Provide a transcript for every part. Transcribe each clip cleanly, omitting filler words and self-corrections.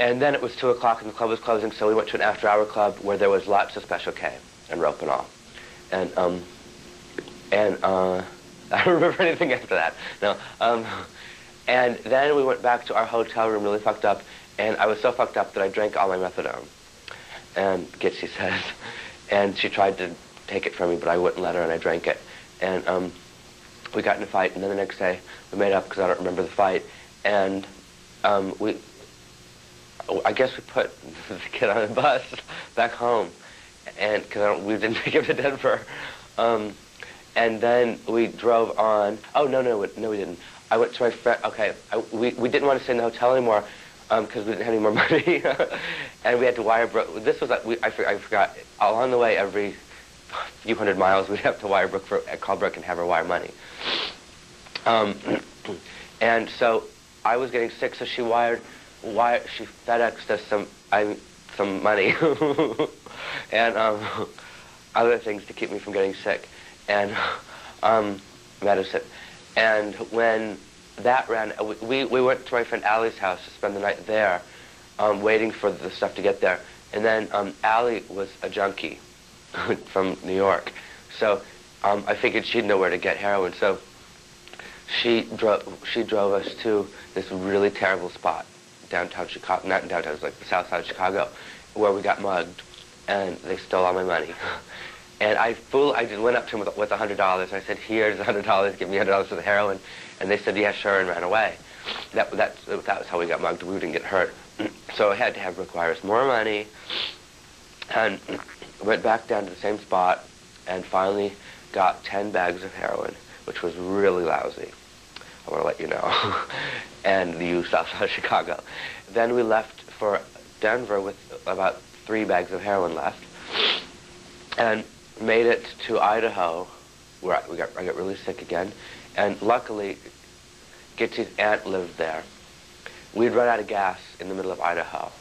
And then it was 2 o'clock and the club was closing, so we went to an after-hour club where there was lots of Special K and rope and all. And I don't remember anything after that. No. And then we went back to our hotel room really fucked up, and I was so fucked up that I drank all my methadone. And Gitsy says, and she tried to take it from me, but I wouldn't let her, and I drank it. And we got in a fight, and then the next day we made up because I don't remember the fight. And I guess we put the kid on a bus back home, and because we didn't take him to Denver. And then we drove on. Oh no, we didn't. I went to my friend. Okay, we didn't want to stay in the hotel anymore because we didn't have any more money, and we had to wire Brooke. This was like I forgot. Along the way, every few hundred miles, we'd have to wire Brooke call Brooke and have her wire money. And so I was getting sick, so she she FedExed us some money and other things to keep me from getting sick, and medicine. And when that ran, we went to my friend Ali's house to spend the night there, waiting for the stuff to get there. And then Ali was a junkie from New York, so I figured she'd know where to get heroin. So she drove us to this really terrible spot, downtown Chicago, not in downtown, it was like the south side of Chicago, where we got mugged, and they stole all my money. And I just went up to him with $100. I said, "Here's $100. Give me $100 for the heroin." And they said, "Yeah, sure," and ran away. That was how we got mugged. We didn't get hurt. So I had to have Brooke wire us more money, and went back down to the same spot, and finally got 10 bags of heroin, which was really lousy. I want to let you know. And the south side of Chicago. Then we left for Denver with about 3 bags of heroin left, and made it to Idaho, where I got really sick again. And luckily, Gitsy's aunt lived there. We'd run out of gas in the middle of Idaho,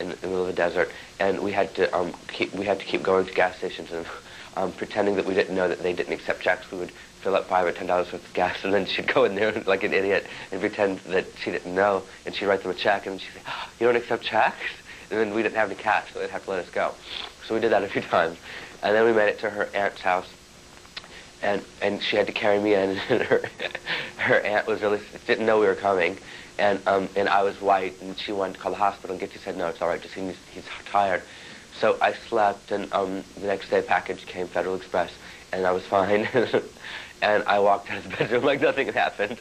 in the middle of the desert, and we had to keep going to gas stations and pretending that we didn't know that they didn't accept checks. We would fill up $5 or $10 worth of gas, and then she'd go in there like an idiot and pretend that she didn't know, and she'd write them a check, and she'd say, "Oh, you don't accept checks?" And then we didn't have any cash, so they'd have to let us go. So we did that a few times. And then we made it to her aunt's house, and she had to carry me in, and her aunt was didn't know we were coming, and I was white, and she wanted to call the hospital, and Gitsy said, "No, it's all right, just he's tired." So I slept, and the next day a package came, Federal Express, and I was fine. And I walked out of the bedroom like nothing had happened.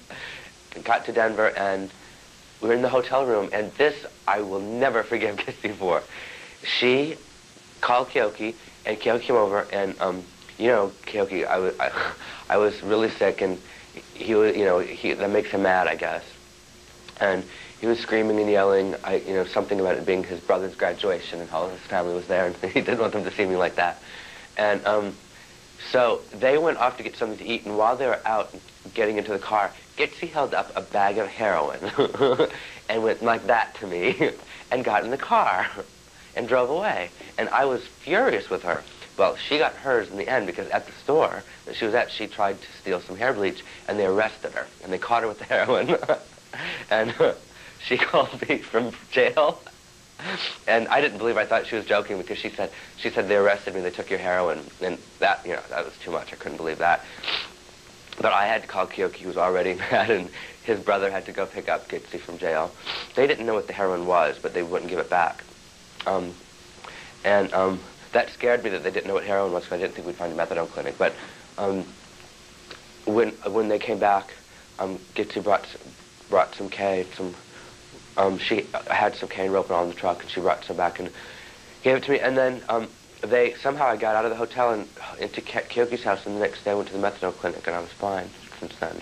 Got to Denver, and we were in the hotel room, and this I will never forgive Gitsy for. She called Keoki, and Keoki came over, and you know, Keoki, I was really sick, and he was, you know, that makes him mad, I guess. And he was screaming and yelling, you know, something about it being his brother's graduation, and all his family was there, and he didn't want them to see me like that. And so they went off to get something to eat, and while they were out getting into the car, Gitsy held up a bag of heroin and went like that to me and got in the car and drove away. And I was furious with her. Well, she got hers in the end because at the store that she was at, she tried to steal some hair bleach, and they arrested her, and they caught her with the heroin. And she called me from jail. And I didn't believe her. I thought she was joking because she said they arrested me, they took your heroin, and that, you know, that was too much. I couldn't believe that. But I had to call Keoki, who was already mad, and his brother had to go pick up Gitsy from jail. They didn't know what the heroin was, but they wouldn't give it back. That scared me that they didn't know what heroin was, because I didn't think we'd find a methadone clinic. But when they came back, Gitsy brought some K, she had some cane rope on the truck, and she brought some back and gave it to me. And then somehow I got out of the hotel and into Keoki's house, and the next day I went to the methadone clinic, and I was fine since then.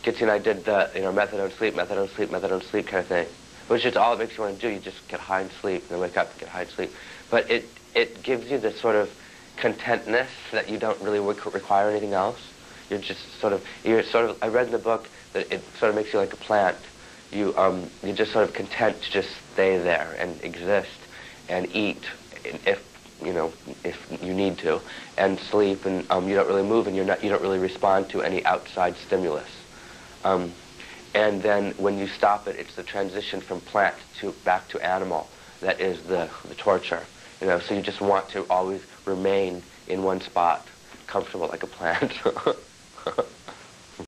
Gitsy and I did the, you know, methadone sleep kind of thing, which is all it makes you want to do. You just get high and sleep, and then wake up and get high and sleep. But it gives you this sort of contentness that you don't really require anything else. You're sort of, I read in the book that it sort of makes you like a plant. You're just sort of content to just stay there and exist and eat if you need to, and sleep, and you don't really move, and you don't really respond to any outside stimulus. And then when you stop it, it's the transition from plant to back to animal that is the torture. You know, so you just want to always remain in one spot, comfortable like a plant.